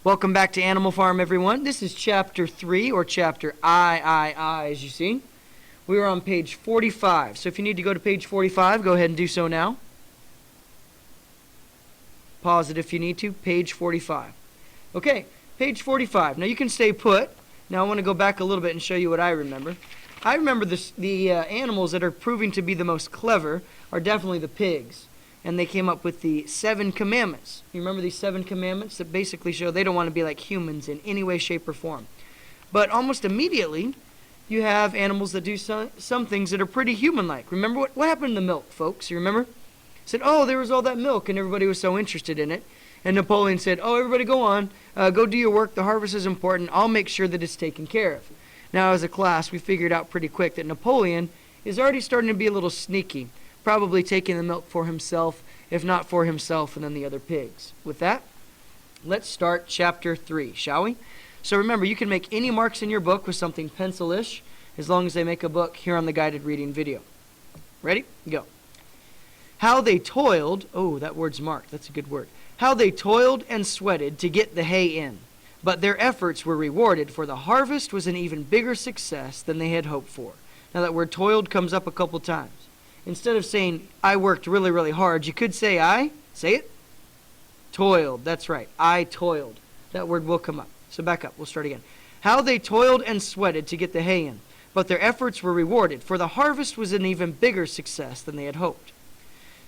Welcome back to Animal Farm, everyone. This is Chapter 3, or Chapter I, as you see. We are on page 45, so if you need to go to page 45, go ahead and do so now. Pause it if you need to. Page 45. Okay, page 45. Now you can stay put. Now I want to go back a little bit and show you what I remember. I remember the animals that are proving to be the most clever are definitely the pigs. And they came up with the 7 commandments. You remember these 7 commandments that basically show they don't want to be like humans in any way, shape, or form. But almost immediately, you have animals that do some things that are pretty human-like. Remember what happened to milk, folks? You remember? Said, oh, there was all that milk, and everybody was so interested in it. And Napoleon said, oh, everybody go on. Go do your work. The harvest is important. I'll make sure that it's taken care of. Now, as a class, we figured out pretty quick that Napoleon is already starting to be a little sneaky. Probably taking the milk for himself, if not for himself and then the other pigs. With that, let's start chapter 3, shall we? So remember, you can make any marks in your book with something pencil-ish, as long as they make a book here on the guided reading video. Ready? Go. How they toiled, oh, that word's marked, that's a good word. How they toiled and sweated to get the hay in, but their efforts were rewarded, for the harvest was an even bigger success than they had hoped for. Now that word toiled comes up a couple times. Instead of saying, I worked really, really hard, you could say say it, toiled. That's right, I toiled. That word will come up. So back up, we'll start again. How they toiled and sweated to get the hay in, but their efforts were rewarded, for the harvest was an even bigger success than they had hoped.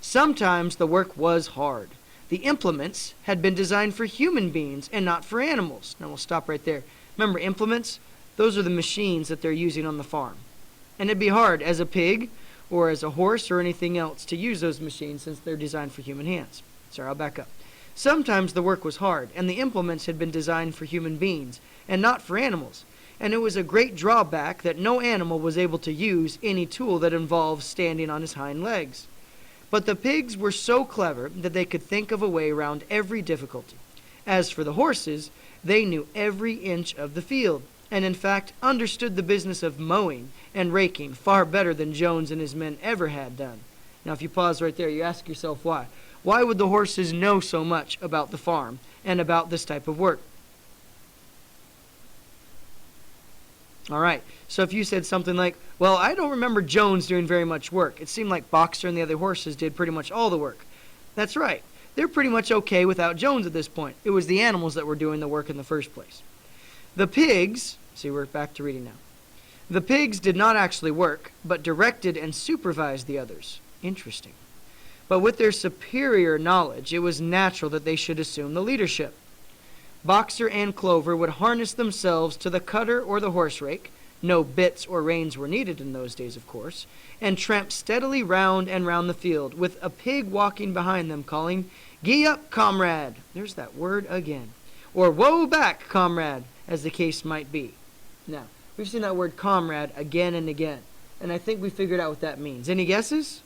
Sometimes the work was hard. The implements had been designed for human beings and not for animals. Now we'll stop right there. Remember, implements? Those are the machines that they're using on the farm. And it'd be hard as a pig or as a horse or anything else to use those machines since they're designed for human hands. Sorry, I'll back up. Sometimes the work was hard, and the implements had been designed for human beings and not for animals. And it was a great drawback that no animal was able to use any tool that involved standing on his hind legs. But the pigs were so clever that they could think of a way around every difficulty. As for the horses, they knew every inch of the field, and in fact understood the business of mowing and raking far better than Jones and his men ever had done. Now if you pause right there, you ask yourself why. Why would the horses know so much about the farm and about this type of work? All right, so if you said something like, well, I don't remember Jones doing very much work. It seemed like Boxer and the other horses did pretty much all the work. That's right. They're pretty much okay without Jones at this point. It was the animals that were doing the work in the first place. The pigs, see, we're back to reading now. The pigs did not actually work, but directed and supervised the others. Interesting. But with their superior knowledge, it was natural that they should assume the leadership. Boxer and Clover would harness themselves to the cutter or the horse rake, no bits or reins were needed in those days, of course, and tramp steadily round and round the field, with a pig walking behind them calling, "Gee up, comrade!" There's that word again. Or "Whoa back, comrade!" as the case might be. Now, we've seen that word comrade again and again, and I think we figured out what that means. Any guesses?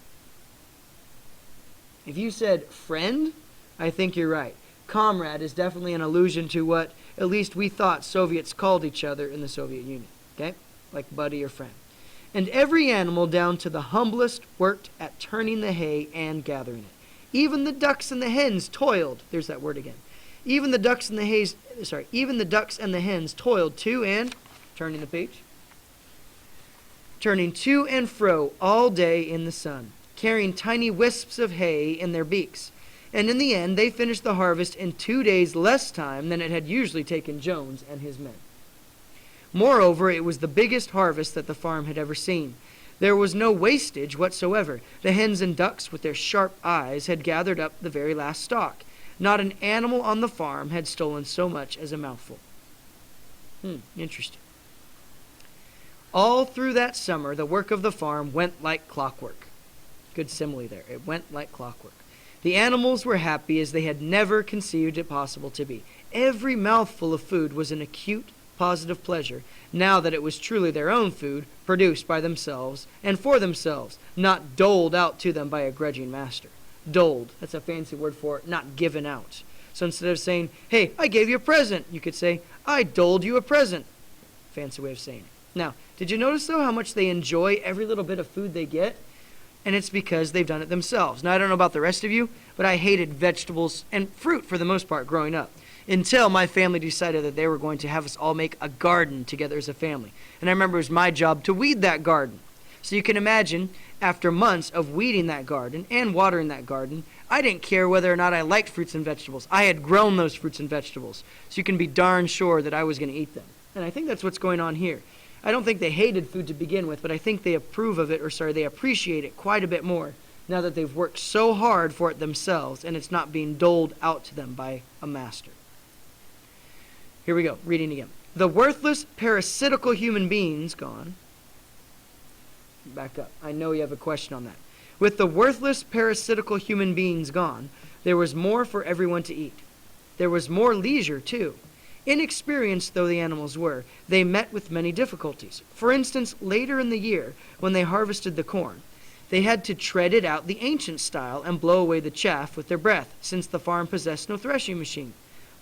If you said friend, I think you're right. Comrade is definitely an allusion to what at least we thought Soviets called each other in the Soviet Union, okay? Like buddy or friend. And every animal down to the humblest worked at turning the hay and gathering it. Even the ducks and the hens toiled. There's that word again. Even the ducks and the hens toiled to and, turning the page, turning to and fro all day in the sun, carrying tiny wisps of hay in their beaks. And in the end, they finished the harvest in 2 days less time than it had usually taken Jones and his men. Moreover, it was the biggest harvest that the farm had ever seen. There was no wastage whatsoever. The hens and ducks, with their sharp eyes, had gathered up the very last stalk. Not an animal on the farm had stolen so much as a mouthful. Interesting. All through that summer, the work of the farm went like clockwork. Good simile there. It went like clockwork. The animals were happy as they had never conceived it possible to be. Every mouthful of food was an acute, positive pleasure, now that it was truly their own food, produced by themselves and for themselves, not doled out to them by a grudging master. Doled, that's a fancy word for not given out. So instead of saying, hey, I gave you a present, you could say, I doled you a present. Fancy way of saying it. Now, did you notice, though, how much they enjoy every little bit of food they get? And it's because they've done it themselves. Now, I don't know about the rest of you, but I hated vegetables and fruit for the most part growing up. until my family decided that they were going to have us all make a garden together as a family. And I remember it was my job to weed that garden. So you can imagine, after months of weeding that garden and watering that garden, I didn't care whether or not I liked fruits and vegetables. I had grown those fruits and vegetables. So you can be darn sure that I was going to eat them. And I think that's what's going on here. I don't think they hated food to begin with, but I think they approve of it, they appreciate it quite a bit more now that they've worked so hard for it themselves and it's not being doled out to them by a master. Here we go, reading again. The worthless, parasitical human beings gone. Back up. I know you have a question on that. With the worthless, parasitical human beings gone, there was more for everyone to eat. There was more leisure, too. Inexperienced though the animals were, they met with many difficulties. For instance, later in the year, when they harvested the corn, they had to tread it out the ancient style and blow away the chaff with their breath, since the farm possessed no threshing machine.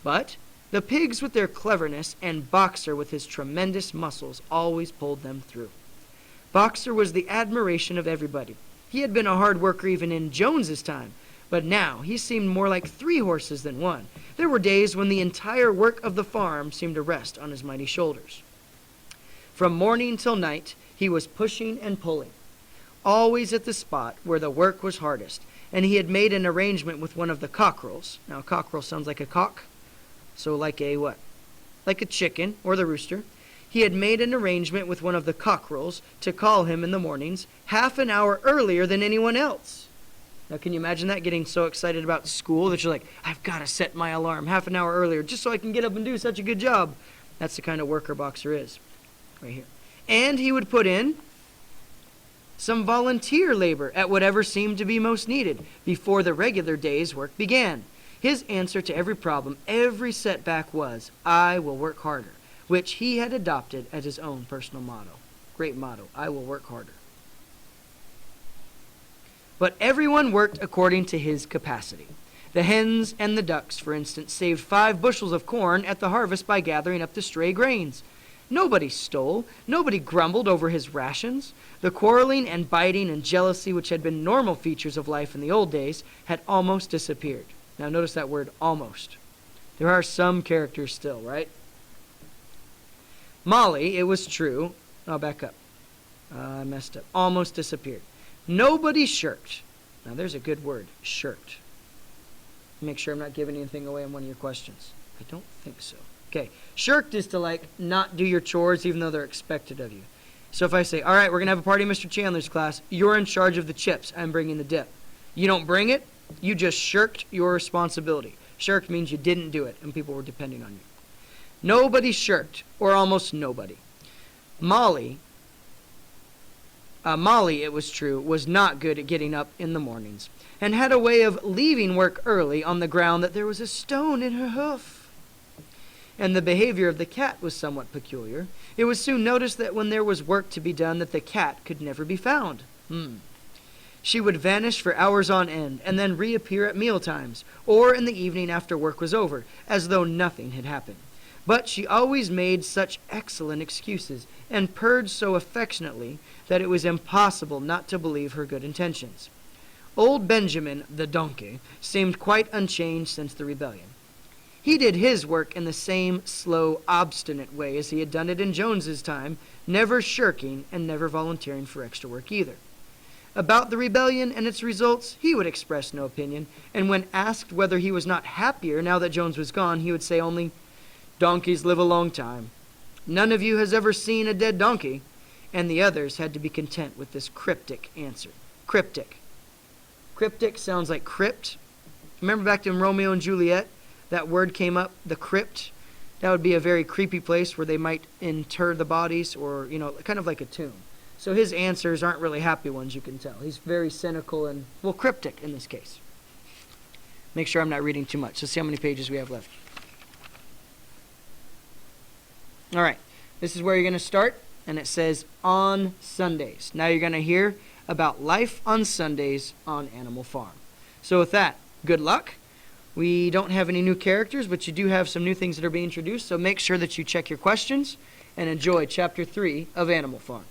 But the pigs with their cleverness and Boxer with his tremendous muscles always pulled them through. Boxer was the admiration of everybody. He had been a hard worker even in Jones's time, but now he seemed more like 3 horses than 1. There were days when the entire work of the farm seemed to rest on his mighty shoulders. From morning till night, he was pushing and pulling, always at the spot where the work was hardest, and he had made an arrangement with one of the cockerels. Now, a cockerel sounds like a cock, so like a what? Like a chicken or the rooster. He had made an arrangement with one of the cockerels to call him in the mornings half an hour earlier than anyone else. Now, can you imagine that, getting so excited about school that you're like, I've got to set my alarm half an hour earlier just so I can get up and do such a good job? That's the kind of worker Boxer is, right here. And he would put in some volunteer labor at whatever seemed to be most needed before the regular day's work began. His answer to every problem, every setback was, I will work harder, which he had adopted as his own personal motto. Great motto, I will work harder. But everyone worked according to his capacity. The hens and the ducks, for instance, saved 5 bushels of corn at the harvest by gathering up the stray grains. Nobody stole. Nobody grumbled over his rations. The quarreling and biting and jealousy, which had been normal features of life in the old days, had almost disappeared. Now notice that word, almost. There are some characters still, right? Molly, it was true. I'll back up. I messed up. Almost disappeared. Nobody shirked. Now there's a good word, shirked. Make sure I'm not giving anything away on one of your questions. I don't think so. Okay, shirked is to not do your chores even though they're expected of you. So if I say, all right, we're going to have a party in Mr. Chandler's class. You're in charge of the chips. I'm bringing the dip. You don't bring it. You just shirked your responsibility. Shirked means you didn't do it and people were depending on you. Nobody shirked, or almost nobody. Molly, it was true, was not good at getting up in the mornings and had a way of leaving work early on the ground that there was a stone in her hoof. And the behavior of the cat was somewhat peculiar. It was soon noticed that when there was work to be done that the cat could never be found. She would vanish for hours on end and then reappear at meal times or in the evening after work was over, as though nothing had happened. But she always made such excellent excuses and purred so affectionately that it was impossible not to believe her good intentions. Old Benjamin, the donkey, seemed quite unchanged since the rebellion. He did his work in the same slow, obstinate way as he had done it in Jones's time, never shirking and never volunteering for extra work either. About the rebellion and its results, he would express no opinion, and when asked whether he was not happier now that Jones was gone, he would say only, "Donkeys live a long time. None of you has ever seen a dead donkey." And the others had to be content with this cryptic answer. Cryptic. Cryptic sounds like crypt. Remember back in Romeo and Juliet? That word came up, the crypt. That would be a very creepy place where they might inter the bodies or, kind of like a tomb. So his answers aren't really happy ones, you can tell. He's very cynical and, cryptic in this case. Make sure I'm not reading too much. Let's see how many pages we have left. All right, this is where you're going to start, and it says on Sundays. Now you're going to hear about life on Sundays on Animal Farm. So with that, good luck. We don't have any new characters, but you do have some new things that are being introduced, so make sure that you check your questions and enjoy Chapter 3 of Animal Farm.